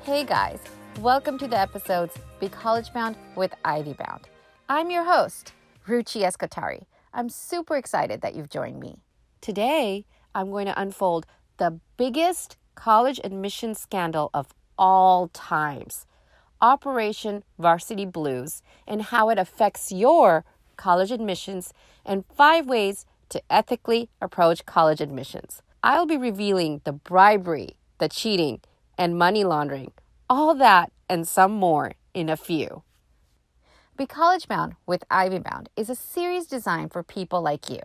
Hey guys, welcome to the episodes Be College Bound with Ivy Bound. I'm your host, Ruchi Escotari. I'm super excited that you've joined me. Today, I'm going to unfold the biggest college admissions scandal of all times, Operation Varsity Blues, and how it affects your college admissions and 5 ways to ethically approach college admissions. I'll be revealing the bribery, the cheating, and money laundering, all that and some more in a few. Be College Bound with Ivy Bound is a series designed for people like you,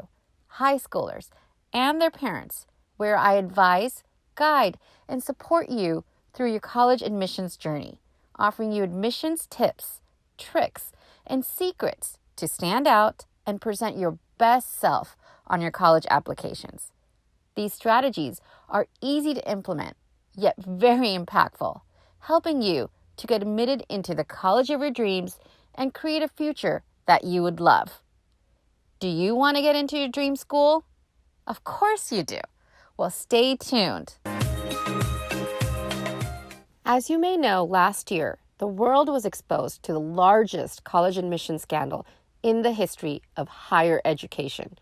high schoolers, and their parents, where I advise, guide, and support you through your college admissions journey, offering you admissions tips, tricks, and secrets to stand out and present your best self on your college applications. These strategies are easy to implement, yet very impactful, helping you to get admitted into the college of your dreams and create a future that you would love. Do you want to get into your dream school? Of course you do. Well, stay tuned. As you may know, last year, the world was exposed to the largest college admission scandal in the history of higher education,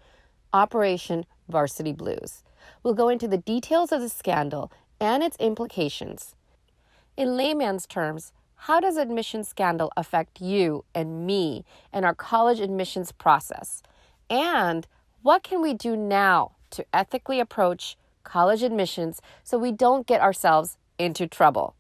Operation Varsity Blues. We'll go into the details of the scandal and its implications. In layman's terms, how does admissions scandal affect you and me and our college admissions process? And what can we do now to ethically approach college admissions so we don't get ourselves into trouble?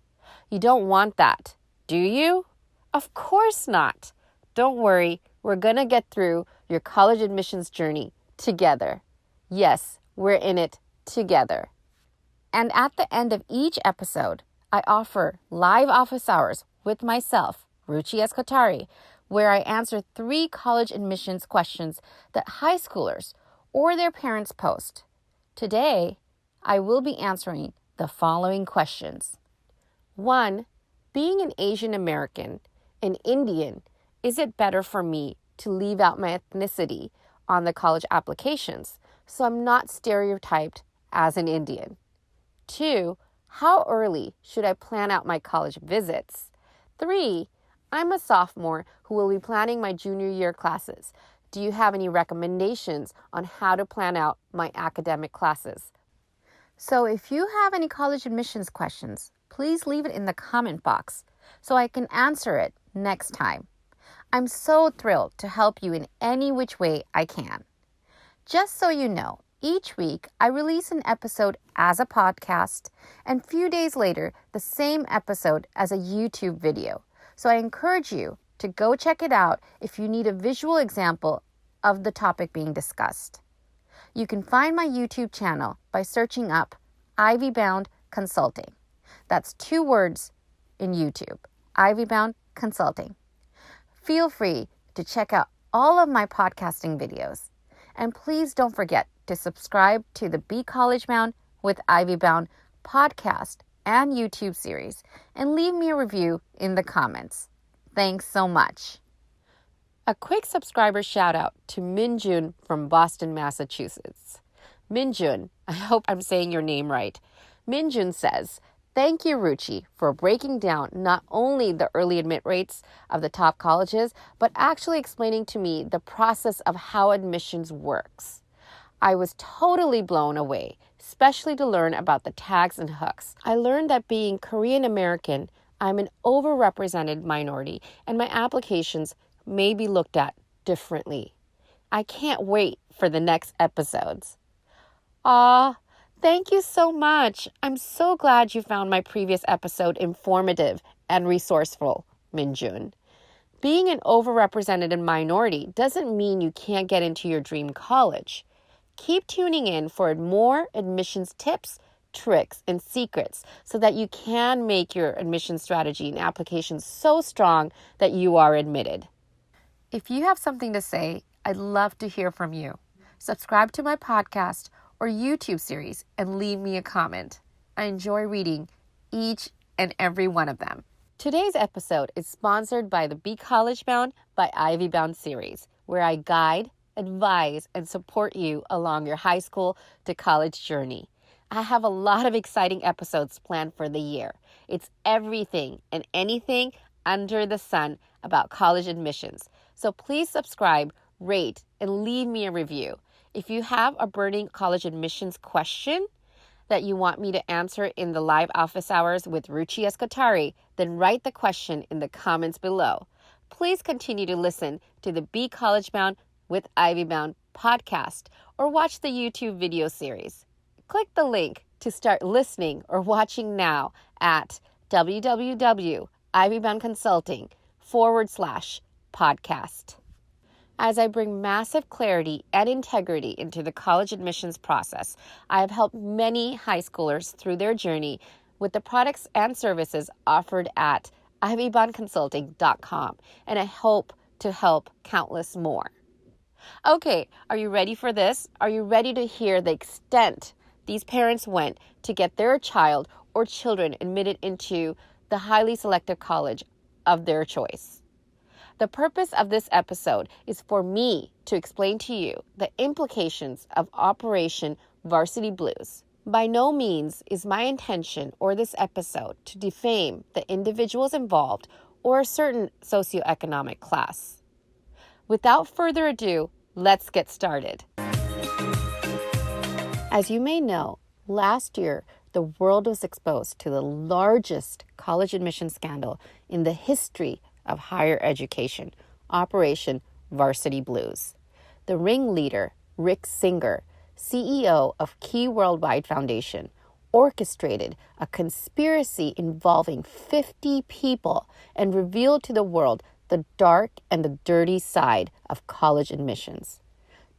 You don't want that, do you? Of course not. Don't worry, we're going to get through your college admissions journey together. Yes, we're in it together. And at the end of each episode, I offer live office hours with myself, Ruchi Escotari, where I answer 3 college admissions questions that high schoolers or their parents post. Today, I will be answering the following questions. 1. Being an Asian American, an Indian, is it better for me to leave out my ethnicity on the college applications so I'm not stereotyped as an Indian? 2. How early should I plan out my college visits? 3. I'm a sophomore who will be planning my junior year classes. Do you have any recommendations on how to plan out my academic classes? So if you have any college admissions questions, please leave it in the comment box so I can answer it next time. I'm so thrilled to help you in any which way I can. Just so you know, each week, I release an episode as a podcast, and a few days later, the same episode as a YouTube video. So I encourage you to go check it out if you need a visual example of the topic being discussed. You can find my YouTube channel by searching up Ivy Bound Consulting. That's 2 words in YouTube, Ivy Bound Consulting. Feel free to check out all of my podcasting videos. And please don't forget to subscribe to the Be College Bound with Ivy Bound podcast and YouTube series and leave me a review in the comments. Thanks so much. A quick subscriber shout out to Minjun from Boston, Massachusetts. Minjun, I hope I'm saying your name right. Minjun says, "Thank you, Ruchi, for breaking down not only the early admit rates of the top colleges, but actually explaining to me the process of how admissions works. I was totally blown away, especially to learn about the tags and hooks. I learned that being Korean American, I'm an overrepresented minority, and my applications may be looked at differently. I can't wait for the next episodes." Aw, thank you so much. I'm so glad you found my previous episode informative and resourceful, Minjun. Being an overrepresented minority doesn't mean you can't get into your dream college. Keep tuning in for more admissions tips, tricks, and secrets so that you can make your admission strategy and application so strong that you are admitted. If you have something to say, I'd love to hear from you. Subscribe to my podcast or YouTube series and leave me a comment. I enjoy reading each and every one of them. Today's episode is sponsored by the Be College Bound by Ivy Bound series, where I guide, advise, and support you along your high school to college journey. I have a lot of exciting episodes planned for the year, It's everything and anything under the sun about college admissions. So please subscribe, rate, and leave me a review. If you have a burning college admissions question that you want me to answer in the live office hours with Ruchi Escotari, then write the question in the comments below. Please continue to listen to the Be College Bound with Ivy Bound podcast or watch the YouTube video series. Click the link to start listening or watching now at www.ivyboundconsulting.com/podcast. As I bring massive clarity and integrity into the college admissions process, I have helped many high schoolers through their journey with the products and services offered at highly-selective.com, and I hope to help countless more. Okay, are you ready for this? Are you ready to hear the extent these parents went to get their child or children admitted into the highly selective college of their choice? The purpose of this episode is for me to explain to you the implications of Operation Varsity Blues. By no means is my intention or this episode to defame the individuals involved or a certain socioeconomic class. Without further ado, let's get started. As you may know, last year, the world was exposed to the largest college admission scandal in the history of higher education, Operation Varsity Blues. The ringleader, Rick Singer, CEO of Key Worldwide Foundation, orchestrated a conspiracy involving 50 people and revealed to the world the dark and the dirty side of college admissions.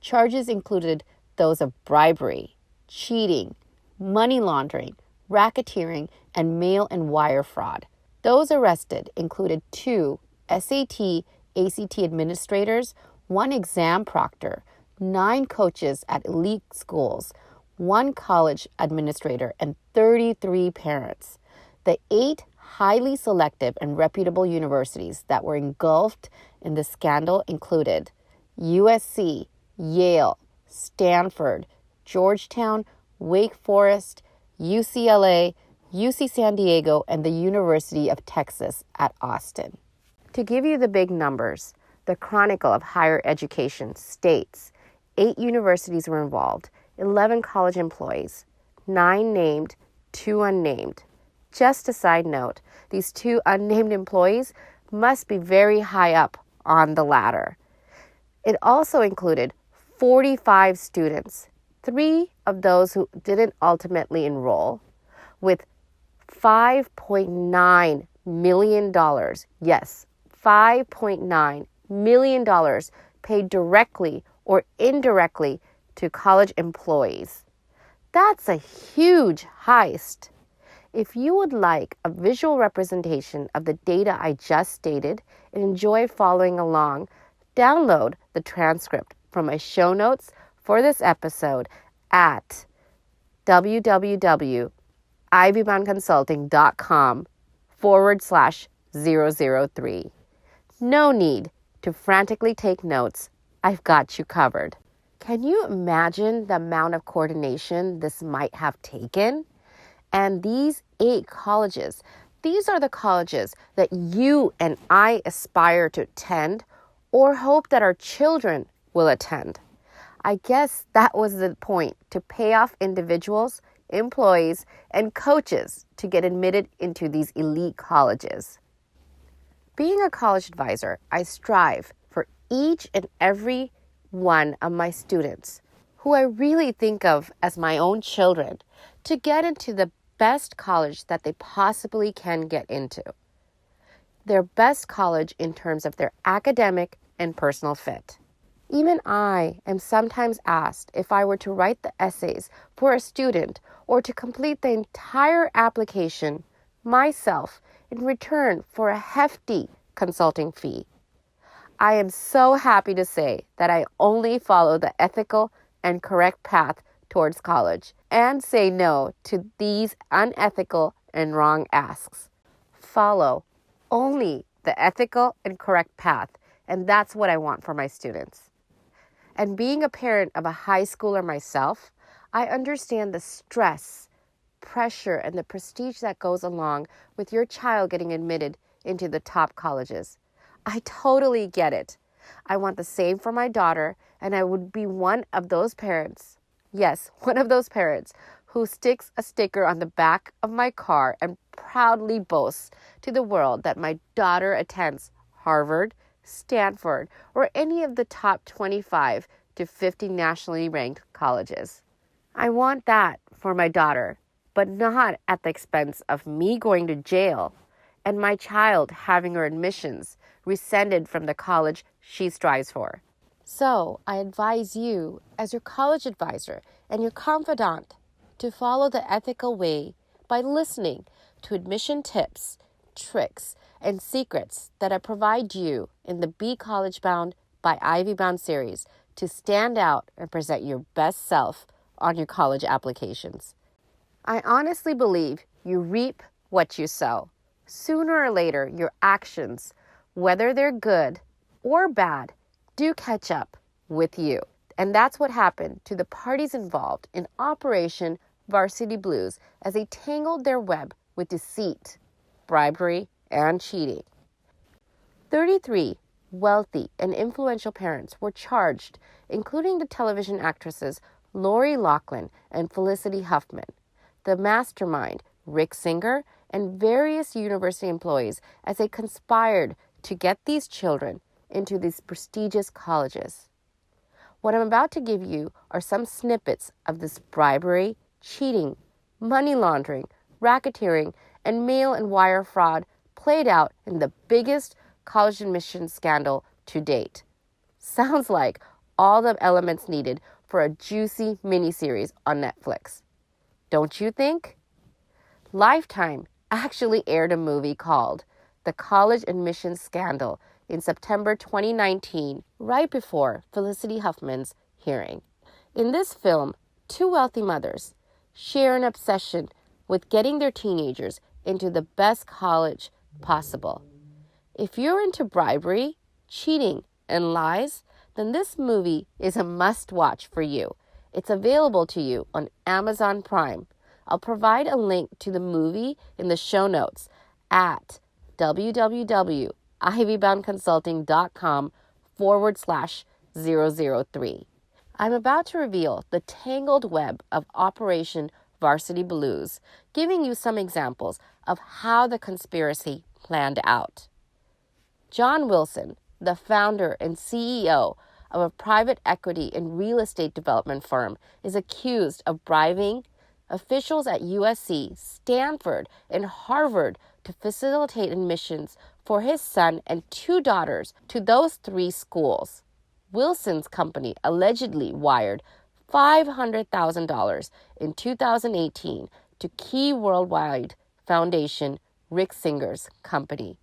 Charges included those of bribery, cheating, money laundering, racketeering, and mail and wire fraud. Those arrested included 2 SAT, ACT administrators, 1 exam proctor, 9 coaches at elite schools, 1 college administrator, and 33 parents. The 8 highly selective and reputable universities that were engulfed in the scandal included USC, Yale, Stanford, Georgetown, Wake Forest, UCLA, UC San Diego, and the University of Texas at Austin. To give you the big numbers, the Chronicle of Higher Education states 8 universities were involved, 11 college employees, 9 named, 2 unnamed. Just a side note, these 2 unnamed employees must be very high up on the ladder. It also included 45 students, 3 of those who didn't ultimately enroll, with $5.9 million, yes, $5.9 million paid directly or indirectly to college employees. That's a huge heist. If you would like a visual representation of the data I just stated and enjoy following along, download the transcript from my show notes for this episode at www.ivyboundconsulting.com/003. No need to frantically take notes. I've got you covered. Can you imagine the amount of coordination this might have taken? And these 8 colleges, these are the colleges that you and I aspire to attend or hope that our children will attend. I guess that was the point, to pay off individuals, employees, and coaches to get admitted into these elite colleges. Being a college advisor, I strive for each and every one of my students, who I really think of as my own children, to get into the best college that they possibly can get into. Their best college in terms of their academic and personal fit. Even I am sometimes asked if I were to write the essays for a student or to complete the entire application myself in return for a hefty consulting fee. I am so happy to say that I only follow the ethical and correct path towards college and say no to these unethical and wrong asks. Follow only the ethical and correct path, and that's what I want for my students. And being a parent of a high schooler myself, I understand the stress, pressure and the prestige that goes along with your child getting admitted into the top colleges. I totally get it. I want the same for my daughter, and I would be one of those parents. Yes, one of those parents who sticks a sticker on the back of my car and proudly boasts to the world that my daughter attends Harvard, Stanford, or any of the top 25 to 50 nationally ranked colleges. I want that for my daughter, but not at the expense of me going to jail and my child having her admissions rescinded from the college she strives for. So I advise you, as your college advisor and your confidant, to follow the ethical way by listening to admission tips, tricks, and secrets that I provide you in the Be College Bound by Ivy Bound series to stand out and present your best self on your college applications. I honestly believe you reap what you sow. Sooner or later, your actions, whether they're good or bad, do catch up with you. And that's what happened to the parties involved in Operation Varsity Blues as they tangled their web with deceit, bribery, and cheating. 33 wealthy and influential parents were charged, including the television actresses Lori Loughlin and Felicity Huffman, the mastermind Rick Singer, and various university employees as they conspired to get these children into these prestigious colleges. What I'm about to give you are some snippets of this bribery, cheating, money laundering, racketeering, and mail and wire fraud played out in the biggest college admissions scandal to date. Sounds like all the elements needed for a juicy miniseries on Netflix. Don't you think? Lifetime actually aired a movie called The College Admissions Scandal in September 2019, right before Felicity Huffman's hearing. In this film, two wealthy mothers share an obsession with getting their teenagers into the best college possible. If you're into bribery, cheating, and lies, then this movie is a must-watch for you. It's available to you on Amazon Prime. I'll provide a link to the movie in the show notes at www.ivyboundconsulting.com/003. I'm about to reveal the tangled web of Operation Varsity Blues, giving you some examples of how the conspiracy planned out. John Wilson, the founder and CEO of a private equity and real estate development firm, is accused of bribing officials at USC, Stanford, and Harvard to facilitate admissions for his son and two daughters to those three schools. Wilson's company allegedly wired $500,000 in 2018 to Key Worldwide Foundation, Rick Singer's company.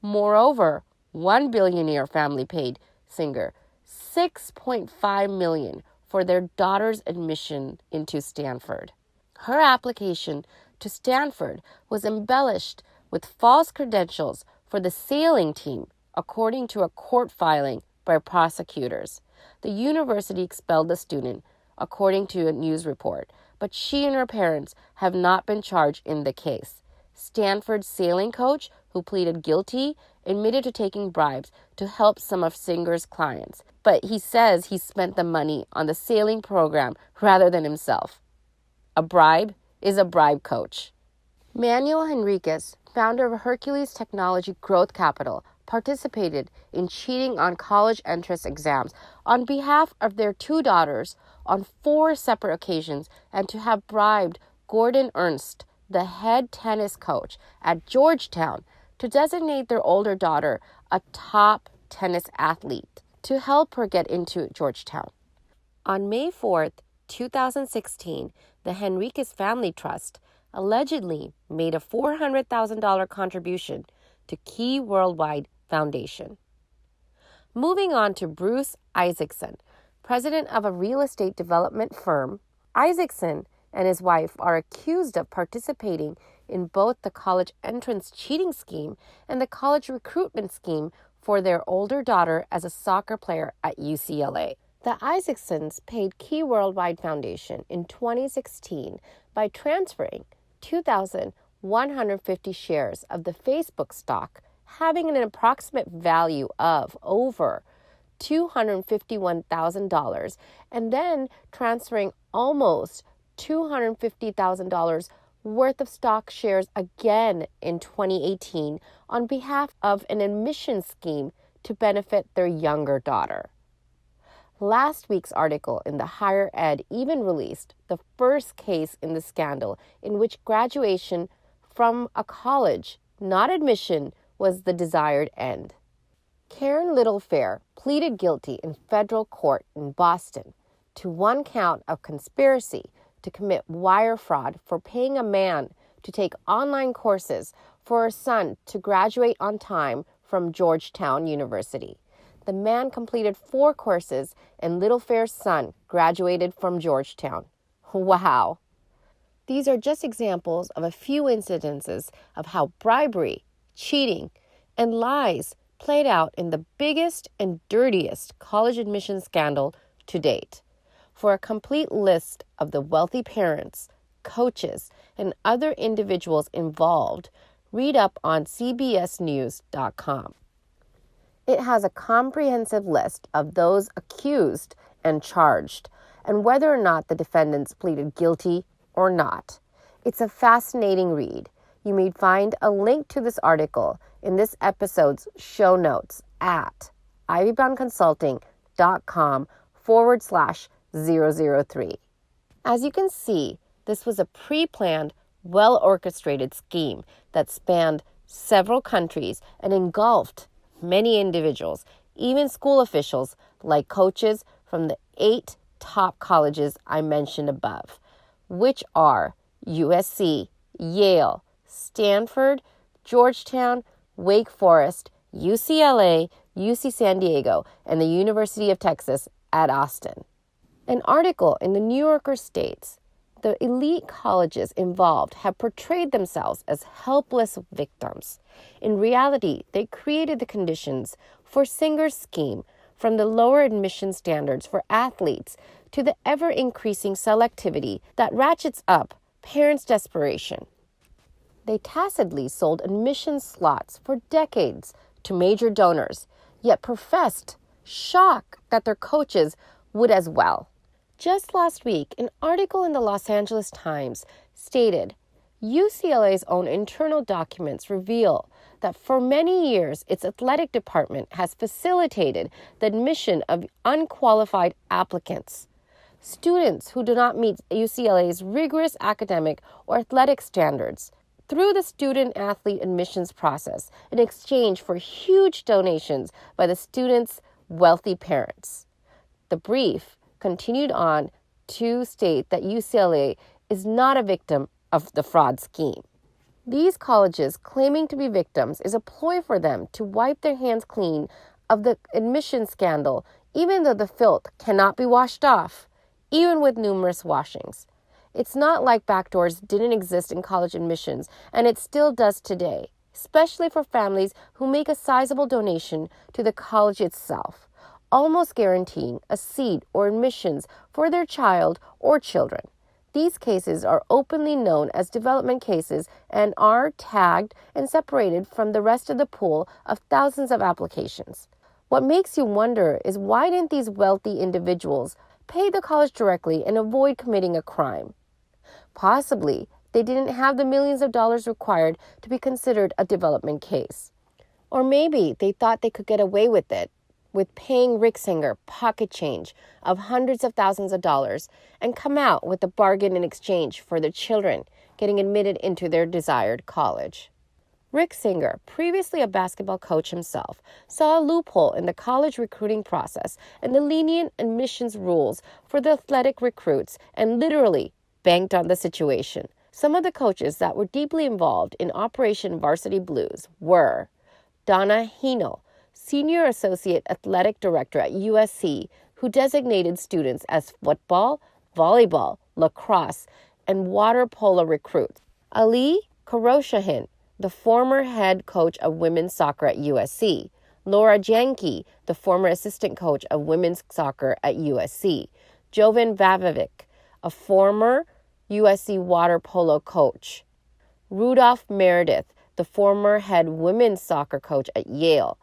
Moreover, one billionaire family paid Singer $6.5 million for their daughter's admission into Stanford. Her application to Stanford was embellished with false credentials for the sailing team, according to a court filing by prosecutors. The university expelled the student, according to a news report, but she and her parents have not been charged in the case. Stanford's sailing coach, who pleaded guilty, admitted to taking bribes to help some of Singer's clients, but he says he spent the money on the sailing program rather than himself. A bribe is a bribe, coach. Manuel Henriquez, founder of Hercules Technology Growth Capital, participated in cheating on college entrance exams on behalf of their two daughters on 4 separate occasions and to have bribed Gordon Ernst, the head tennis coach at Georgetown, to designate their older daughter a top tennis athlete to help her get into Georgetown. On May 4th, 2016, the Henriquez Family Trust allegedly made a $400,000 contribution to Key Worldwide Foundation. Moving on to Bruce Isaacson, president of a real estate development firm. Isaacson and his wife are accused of participating in both the college entrance cheating scheme and the college recruitment scheme for their older daughter as a soccer player at UCLA. The ACCUSATIONS paid Key Worldwide Foundation in 2016 by transferring 2,150 shares of the Facebook stock having an approximate value of over $251,000 and then transferring almost $250,000 worth of stock shares again in 2018 on behalf of an admissions scheme to benefit their younger daughter. Last week's article in the Higher Ed even released the first case in the scandal in which graduation from a college, not admission, was the desired end. Karen Littlefair pleaded guilty in federal court in Boston to one count of conspiracy to commit wire fraud for paying a man to take online courses for her son to graduate on time from Georgetown University. The man completed 4 courses and Littlefair's son graduated from Georgetown. Wow! These are just examples of a few incidences of how bribery, cheating, and lies played out in the biggest and dirtiest college admission scandal to date. For a complete list of the wealthy parents, coaches, and other individuals involved, read up on cbsnews.com. It has a comprehensive list of those accused and charged, and whether or not the defendants pleaded guilty or not. It's a fascinating read. You may find a link to this article in this episode's show notes at ivyboundconsulting.com/003. As you can see, this was a pre-planned, well-orchestrated scheme that spanned several countries and engulfed many individuals, even school officials like coaches from the 8 top colleges I mentioned above, which are USC, Yale, Stanford, Georgetown, Wake Forest, UCLA, UC San Diego, and the University of Texas at Austin. An article in the New Yorker states, the elite colleges involved have portrayed themselves as helpless victims. In reality, they created the conditions for Singer's scheme, from the lower admission standards for athletes to the ever-increasing selectivity that ratchets up parents' desperation. They tacitly sold admission slots for decades to major donors, yet professed shock that their coaches would as well. Just last week, an article in the Los Angeles Times stated, UCLA's own internal documents reveal that for many years, its athletic department has facilitated the admission of unqualified applicants, students who do not meet UCLA's rigorous academic or athletic standards, through the student-athlete admissions process in exchange for huge donations by the students' wealthy parents. The brief continued on to state that UCLA is not a victim of the fraud scheme. These colleges claiming to be victims is a ploy for them to wipe their hands clean of the admission scandal, even though the filth cannot be washed off, even with numerous washings. It's not like backdoors didn't exist in college admissions, and it still does today, especially for families who make a sizable donation to the college itself, almost guaranteeing a seat or admissions for their child or children. These cases are openly known as development cases and are tagged and separated from the rest of the pool of thousands of applications. What makes you wonder is why didn't these wealthy individuals pay the college directly and avoid committing a crime? Possibly, they didn't have the millions of dollars required to be considered a development case. Or maybe they thought they could get away with it, with paying Rick Singer pocket change of hundreds of thousands of dollars and come out with a bargain in exchange for their children getting admitted into their desired college. Rick Singer, previously a basketball coach himself, saw a loophole in the college recruiting process and the lenient admissions rules for the athletic recruits and literally banked on the situation. Some of the coaches that were deeply involved in Operation Varsity Blues were Donna Hino, Senior Associate Athletic Director at USC, who designated students as football, volleyball, lacrosse, and water polo recruits. Ali Karoshahin, the former head coach of women's soccer at USC. Laura Janke, the former assistant coach of women's soccer at USC. Jovan Vavivic, a former USC water polo coach. Rudolph Meredith, the former head women's soccer coach at Yale.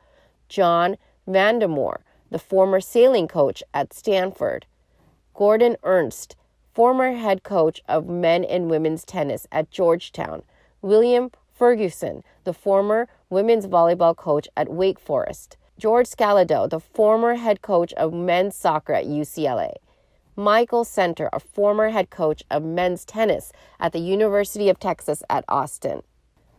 John Vandermoor, the former sailing coach at Stanford. Gordon Ernst, former head coach of men and women's tennis at Georgetown. William Ferguson, the former women's volleyball coach at Wake Forest. George Scalado, the former head coach of men's soccer at UCLA. Michael Center, a former head coach of men's tennis at the University of Texas at Austin.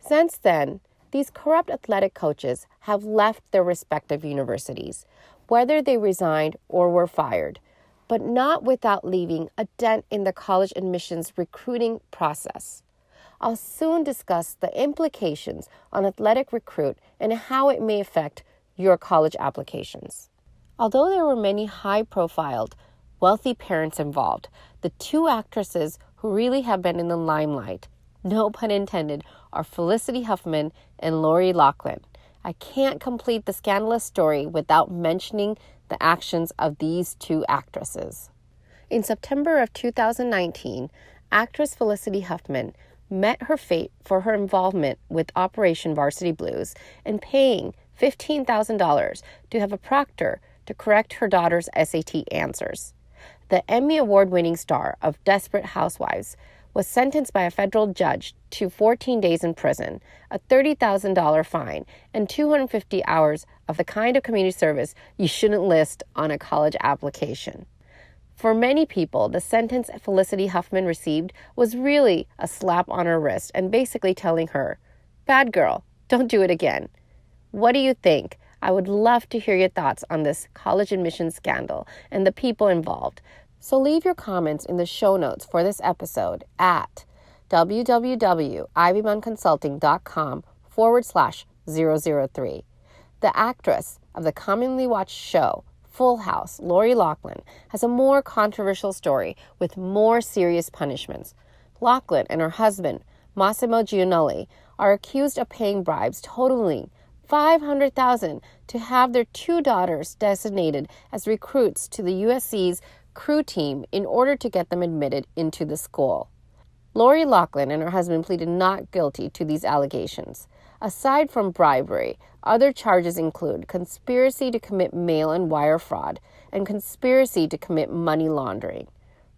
Since then, these corrupt athletic coaches have left their respective universities, whether they resigned or were fired, but not without leaving a dent in the college admissions recruiting process. I'll soon discuss the implications on athletic recruit and how it may affect your college applications. Although there were many high-profiled, wealthy parents involved, the two actresses who really have been in the limelight, no pun intended, are Felicity Huffman and Lori Loughlin. I can't complete the scandalous story without mentioning the actions of these two actresses. In September of 2019, actress Felicity Huffman met her fate for her involvement with Operation Varsity Blues and paying $15,000 to have a proctor to correct her daughter's SAT answers. The Emmy Award-winning star of Desperate Housewives was sentenced by a federal judge to 14 days in prison, a $30,000 fine, and 250 hours of the kind of community service you shouldn't list on a college application. For many people, the sentence Felicity Huffman received was really a slap on her wrist and basically telling her, "Bad girl, don't do it again." What do you think? I would love to hear your thoughts on this college admissions scandal and the people involved. So leave your comments in the show notes for this episode at www.ivymonconsulting.com/003. The actress of the commonly watched show, Full House, Lori Loughlin, has a more controversial story with more serious punishments. Loughlin and her husband, Massimo Giannulli, are accused of paying bribes totaling $500,000 to have their two daughters designated as recruits to the USC's crew team in order to get them admitted into the school. Lori Loughlin and her husband pleaded not guilty to these allegations. Aside from bribery, other charges include conspiracy to commit mail and wire fraud and conspiracy to commit money laundering.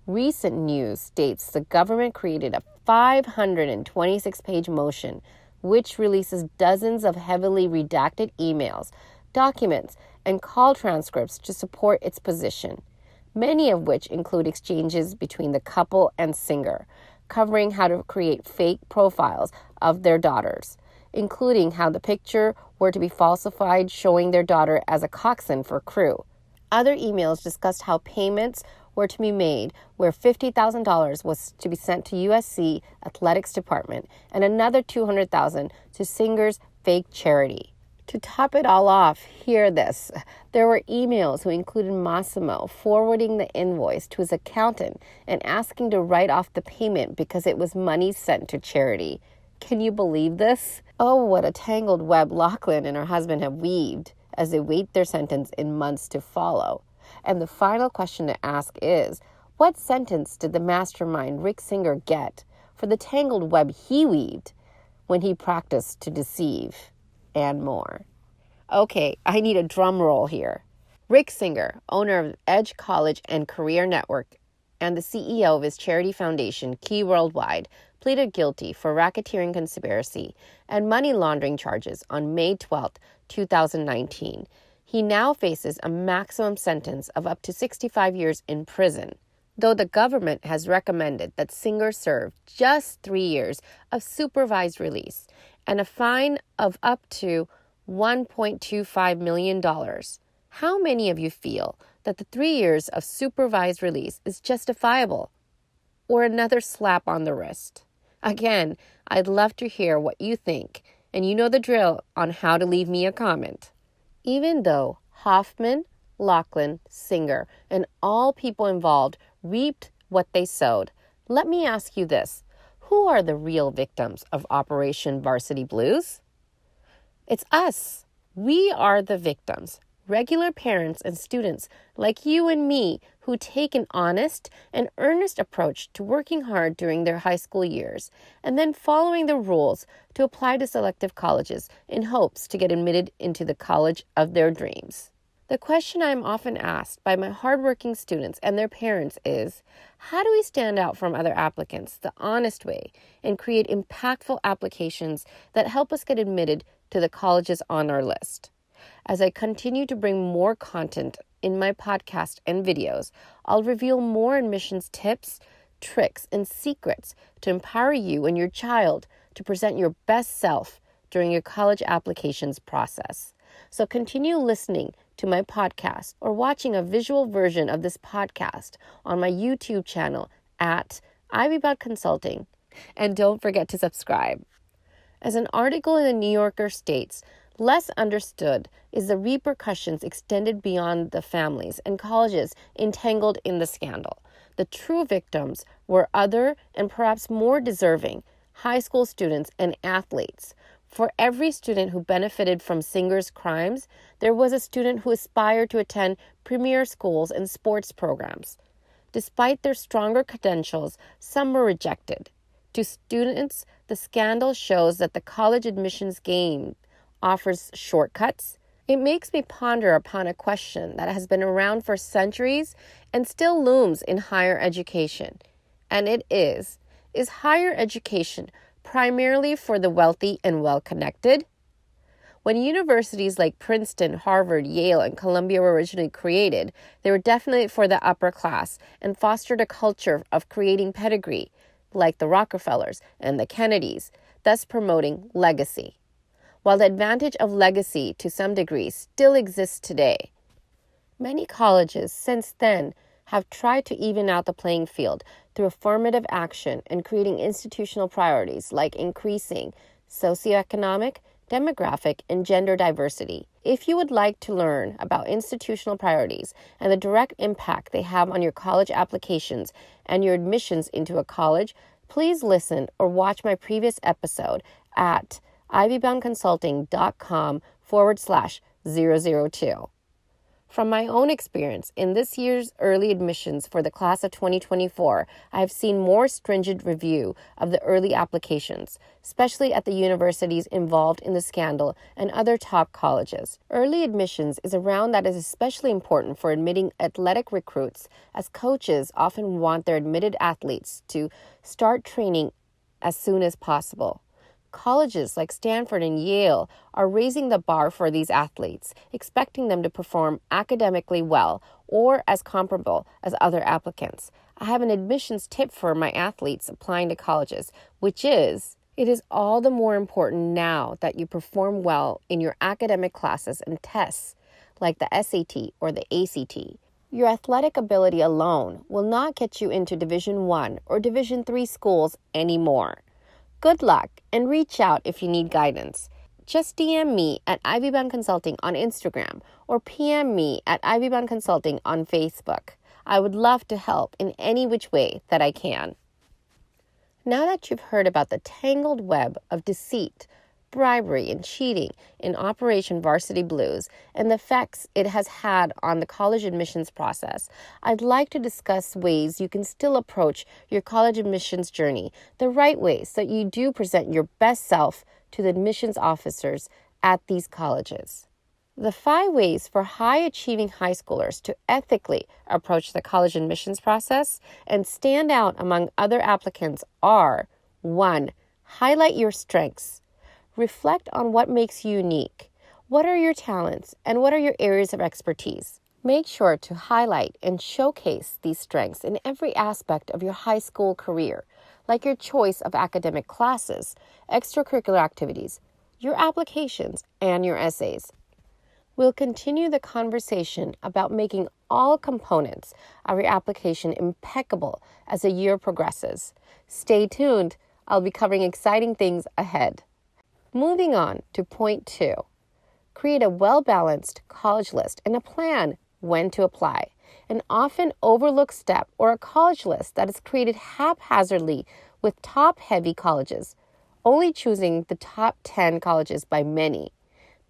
Recent news states the government created a 526-page motion which releases dozens of heavily redacted emails, documents, and call transcripts to support its position, many of which include exchanges between the couple and Singer, covering how to create fake profiles of their daughters, including how the picture were to be falsified showing their daughter as a coxswain for crew. Other emails discussed how payments were to be made, where $50,000 was to be sent to USC Athletics Department and another $200,000 to Singer's fake charity. To top it all off, hear this. There were emails who included Massimo forwarding the invoice to his accountant and asking to write off the payment because it was money sent to charity. Can you believe this? Oh, what a tangled web Loughlin and her husband have weaved as they wait their sentence in months to follow. And the final question to ask is, what sentence did the mastermind Rick Singer get for the tangled web he weaved when he practiced to deceive? And more. Okay, I need a drum roll here. Rick Singer, owner of Edge College and Career Network and the CEO of his charity foundation, Key Worldwide, pleaded guilty for racketeering conspiracy and money laundering charges on May 12, 2019. He now faces a maximum sentence of up to 65 years in prison, though the government has recommended that Singer serve just 3 years of supervised release and a fine of up to $1.25 million. How many of you feel that the 3 years of supervised release is justifiable or another slap on the wrist? Again, I'd love to hear what you think, and you know the drill on how to leave me a comment. Even though Hoffman, Loughlin, Singer, and all people involved reaped what they sowed, let me ask you this. Who are the real victims of Operation Varsity Blues? It's us. We are the victims, regular parents and students like you and me who take an honest and earnest approach to working hard during their high school years and then following the rules to apply to selective colleges in hopes to get admitted into the college of their dreams. The question I am often asked by my hardworking students and their parents is, how do we stand out from other applicants the honest way and create impactful applications that help us get admitted to the colleges on our list? As I continue to bring more content in my podcast and videos, I'll reveal more admissions tips, tricks, and secrets to empower you and your child to present your best self during your college applications process. So continue listening to my podcast or watching a visual version of this podcast on my YouTube channel at Ivy Bound Consulting. And don't forget to subscribe. As an article in the New Yorker states, less understood is the repercussions extended beyond the families and colleges entangled in the scandal. The true victims were other and perhaps more deserving high school students and athletes. For every student who benefited from Singer's crimes, there was a student who aspired to attend premier schools and sports programs. Despite their stronger credentials, some were rejected. To students, the scandal shows that the college admissions game offers shortcuts. It makes me ponder upon a question that has been around for centuries and still looms in higher education. And it is higher education primarily for the wealthy and well-connected? When universities like Princeton, Harvard, Yale, and Columbia were originally created, they were definitely for the upper class and fostered a culture of creating pedigree, like the Rockefellers and the Kennedys, thus promoting legacy. While the advantage of legacy to some degree still exists today, many colleges since then have tried to even out the playing field through affirmative action and creating institutional priorities like increasing socioeconomic, demographic, and gender diversity. If you would like to learn about institutional priorities and the direct impact they have on your college applications and your admissions into a college, please listen or watch my previous episode at ivyboundconsulting.com/002. From my own experience in this year's early admissions for the class of 2024, I have seen more stringent review of the early applications, especially at the universities involved in the scandal and other top colleges. Early admissions is a round that is especially important for admitting athletic recruits, as coaches often want their admitted athletes to start training as soon as possible. Colleges like Stanford and Yale are raising the bar for these athletes, expecting them to perform academically well or as comparable as other applicants. I have an admissions tip for my athletes applying to colleges, which is, it is all the more important now that you perform well in your academic classes and tests, like the SAT or the ACT. Your athletic ability alone will not get you into Division I or Division III schools anymore. Good luck, and reach out if you need guidance. Just DM me at Ivy Bound Consulting on Instagram or PM me at Ivy Bound Consulting on Facebook. I would love to help in any which way that I can. Now that you've heard about the tangled web of deceit, bribery, and cheating in Operation Varsity Blues and the effects it has had on the college admissions process, I'd like to discuss ways you can still approach your college admissions journey the right way so that you do present your best self to the admissions officers at these colleges. The 5 ways for high-achieving high schoolers to ethically approach the college admissions process and stand out among other applicants are: 1. Highlight your strengths. Reflect on what makes you unique. What are your talents and what are your areas of expertise? Make sure to highlight and showcase these strengths in every aspect of your high school career, like your choice of academic classes, extracurricular activities, your applications, and your essays. We'll continue the conversation about making all components of your application impeccable as the year progresses. Stay tuned. I'll be covering exciting things ahead. Moving on to point 2, create a well-balanced college list and a plan when to apply. An often overlooked step or a college list that is created haphazardly with top-heavy colleges, only choosing the top 10 colleges by many.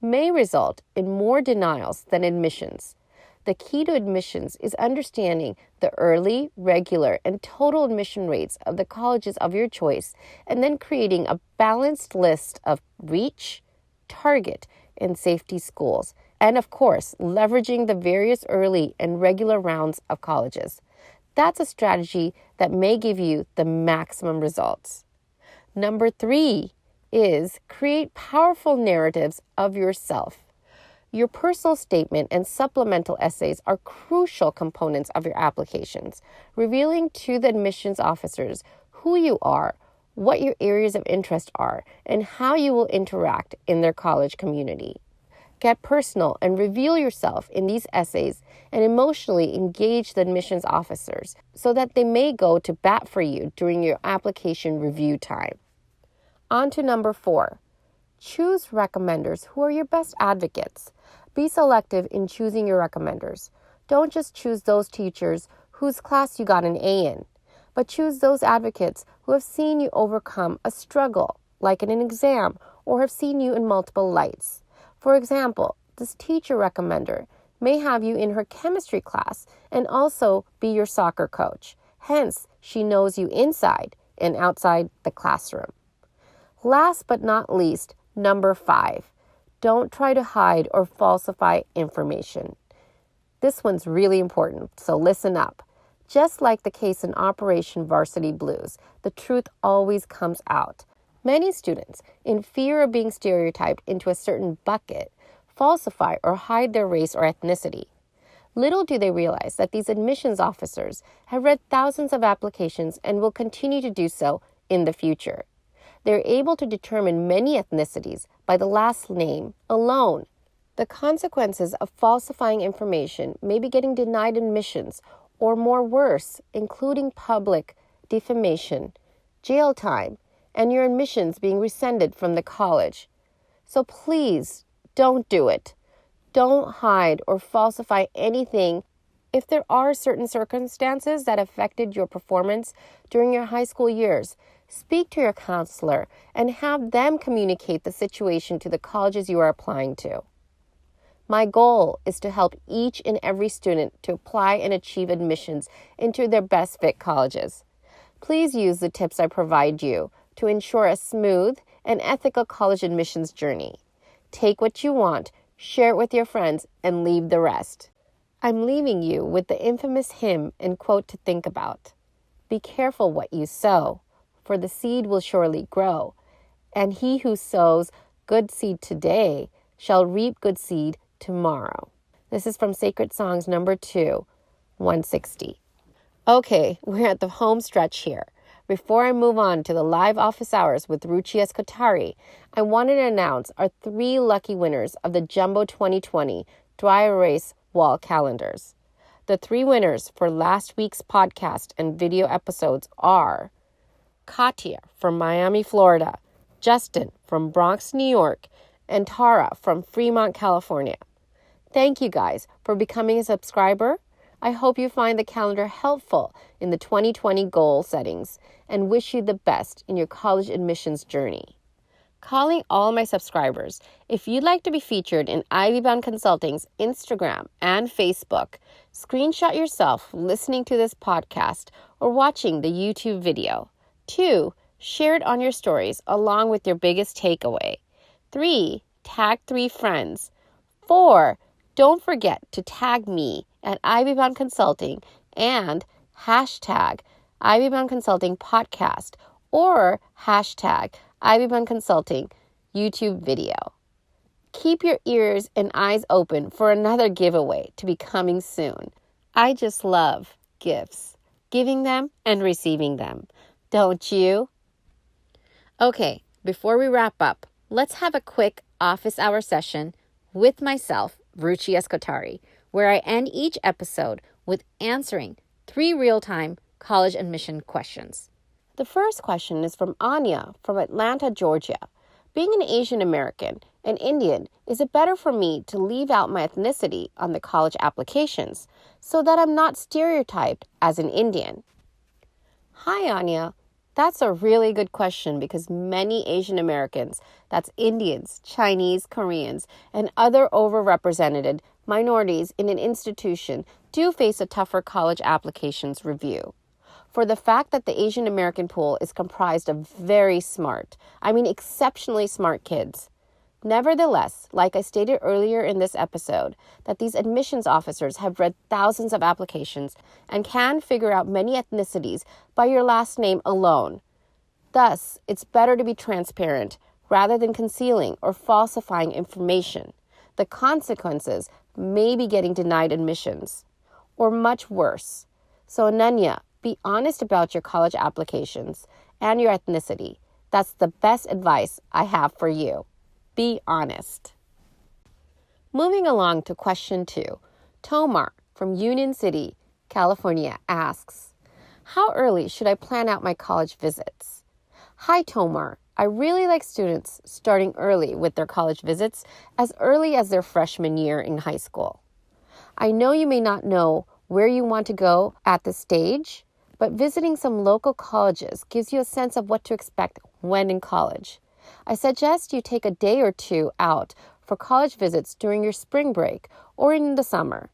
may result in more denials than admissions. The key to admissions is understanding the early, regular, and total admission rates of the colleges of your choice, and then creating a balanced list of reach, target, and safety schools, and of course, leveraging the various early and regular rounds of colleges. That's a strategy that may give you the maximum results. Number 3 is create powerful narratives of yourself. Your personal statement and supplemental essays are crucial components of your applications, revealing to the admissions officers who you are, what your areas of interest are, and how you will interact in their college community. Get personal and reveal yourself in these essays and emotionally engage the admissions officers so that they may go to bat for you during your application review time. On to number 4. Choose recommenders who are your best advocates. Be selective in choosing your recommenders. Don't just choose those teachers whose class you got an A in, but choose those advocates who have seen you overcome a struggle, like in an exam, or have seen you in multiple lights. For example, this teacher recommender may have you in her chemistry class and also be your soccer coach. Hence, she knows you inside and outside the classroom. Last but not least, number 5. Don't try to hide or falsify information. This one's really important, so listen up. Just like the case in Operation Varsity Blues, the truth always comes out. Many students, in fear of being stereotyped into a certain bucket, falsify or hide their race or ethnicity. Little do they realize that these admissions officers have read thousands of applications and will continue to do so in the future. They're able to determine many ethnicities by the last name alone. The consequences of falsifying information may be getting denied admissions or more worse, including public defamation, jail time, and your admissions being rescinded from the college. So please don't do it. Don't hide or falsify anything. If there are certain circumstances that affected your performance during your high school years, speak to your counselor and have them communicate the situation to the colleges you are applying to. My goal is to help each and every student to apply and achieve admissions into their best fit colleges. Please use the tips I provide you to ensure a smooth and ethical college admissions journey. Take what you want, share it with your friends, and leave the rest. I'm leaving you with the infamous hymn and quote to think about. Be careful what you sow, for the seed will surely grow, and he who sows good seed today shall reap good seed tomorrow. This is from Sacred Songs number 2, 160. Okay, we're at the home stretch here. Before I move on to the live office hours with Ruchi Escotari, I wanted to announce our 3 lucky winners of the Jumbo 2020 Dry Erase Wall Calendars. The 3 winners for last week's podcast and video episodes are Katya from Miami, Florida, Justin from Bronx, New York, and Tara from Fremont, California. Thank you guys for becoming a subscriber. I hope you find the calendar helpful in the 2020 goal settings and wish you the best in your college admissions journey. Calling all my subscribers, if you'd like to be featured in Ivy Bound Consulting's Instagram and Facebook, screenshot yourself listening to this podcast or watching the YouTube video. 2, share it on your stories along with your biggest takeaway. 3, tag 3 friends. 4, don't forget to tag me at Ivy Bound Consulting and hashtag Ivy Bound Consulting Podcast or hashtag Ivy Bound Consulting YouTube video. Keep your ears and eyes open for another giveaway to be coming soon. I just love gifts, giving them and receiving them. Don't you? Okay, before we wrap up, let's have a quick office hour session with myself, Ruchi Escotari, where I end each episode with answering 3 real-time college admission questions. The first question is from Anya from Atlanta, Georgia. Being an Asian American and Indian, is it better for me to leave out my ethnicity on the college applications so that I'm not stereotyped as an Indian? Hi, Anya. That's a really good question because many Asian Americans, that's Indians, Chinese, Koreans, and other overrepresented minorities in an institution, do face a tougher college applications review. For the fact that the Asian American pool is comprised of very smart, exceptionally smart kids. Nevertheless, like I stated earlier in this episode, that these admissions officers have read thousands of applications and can figure out many ethnicities by your last name alone. Thus, it's better to be transparent rather than concealing or falsifying information. The consequences may be getting denied admissions, or much worse. So Ananya, be honest about your college applications and your ethnicity. That's the best advice I have for you. Be honest. Moving along to question 2. Tomar from Union City, California asks, how early should I plan out my college visits? Hi, Tomar. I really like students starting early with their college visits as early as their freshman year in high school. I know you may not know where you want to go at this stage, but visiting some local colleges gives you a sense of what to expect when in college. I suggest you take a day or two out for college visits during your spring break or in the summer,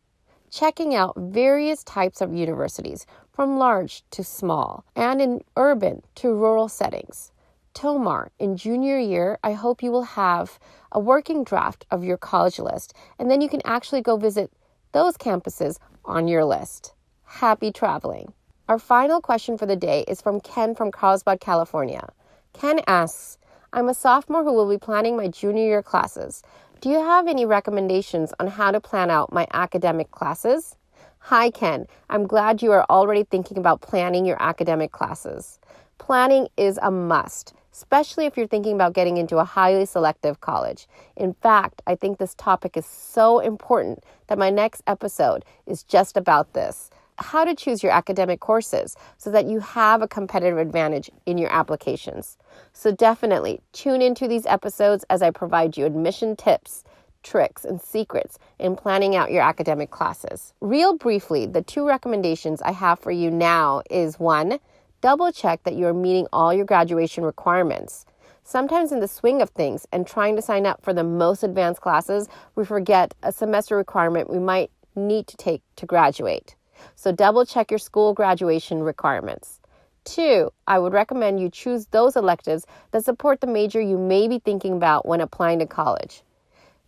checking out various types of universities from large to small and in urban to rural settings. Tomar, in junior year, I hope you will have a working draft of your college list, and then you can actually go visit those campuses on your list. Happy traveling. Our final question for the day is from Ken from Carlsbad, California. Ken asks, I'm a sophomore who will be planning my junior year classes. Do you have any recommendations on how to plan out my academic classes? Hi, Ken. I'm glad you are already thinking about planning your academic classes. Planning is a must, especially if you're thinking about getting into a highly selective college. In fact, I think this topic is so important that my next episode is just about this. How to choose your academic courses so that you have a competitive advantage in your applications. So definitely tune into these episodes as I provide you admission tips, tricks, and secrets in planning out your academic classes. Real briefly, the 2 recommendations I have for you now is 1, double check that you are meeting all your graduation requirements. Sometimes in the swing of things and trying to sign up for the most advanced classes, we forget a semester requirement we might need to take to graduate. So double check your school graduation requirements. 2, I would recommend you choose those electives that support the major you may be thinking about when applying to college.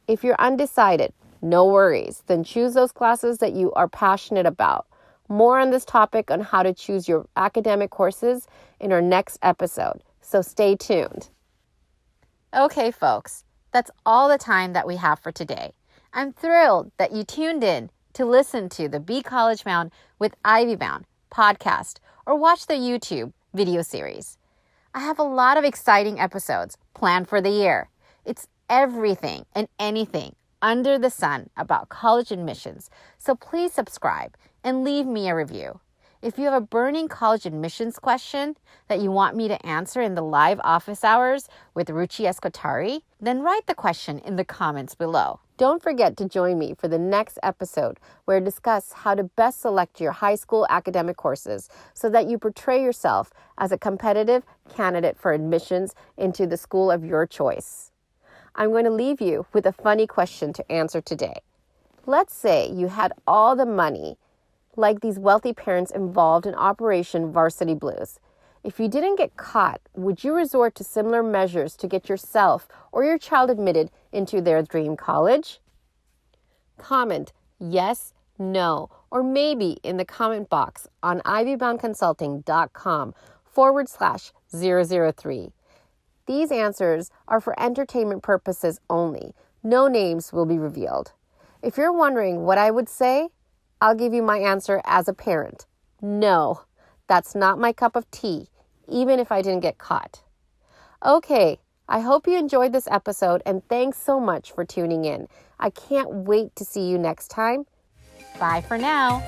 If you're undecided, no worries. Then choose those classes that you are passionate about. More on this topic on how to choose your academic courses in our next episode. So stay tuned. Okay, folks, that's all the time that we have for today. I'm thrilled that you tuned in to listen to the Be College Bound with Ivy Bound podcast or watch the YouTube video series. I have a lot of exciting episodes planned for the year. It's everything and anything under the sun about college admissions, so please subscribe and leave me a review. If you have a burning college admissions question that you want me to answer in the live office hours with Ruchi Escotari, then write the question in the comments below. Don't forget to join me for the next episode where I discuss how to best select your high school academic courses so that you portray yourself as a competitive candidate for admissions into the school of your choice. I'm going to leave you with a funny question to answer today. Let's say you had all the money like these wealthy parents involved in Operation Varsity Blues. If you didn't get caught, would you resort to similar measures to get yourself or your child admitted into their dream college? Comment yes, no, or maybe in the comment box on ivyboundconsulting.com/003. These answers are for entertainment purposes only. No names will be revealed. If you're wondering what I would say, I'll give you my answer as a parent. No, that's not my cup of tea, even if I didn't get caught. Okay, I hope you enjoyed this episode and thanks so much for tuning in. I can't wait to see you next time. Bye for now.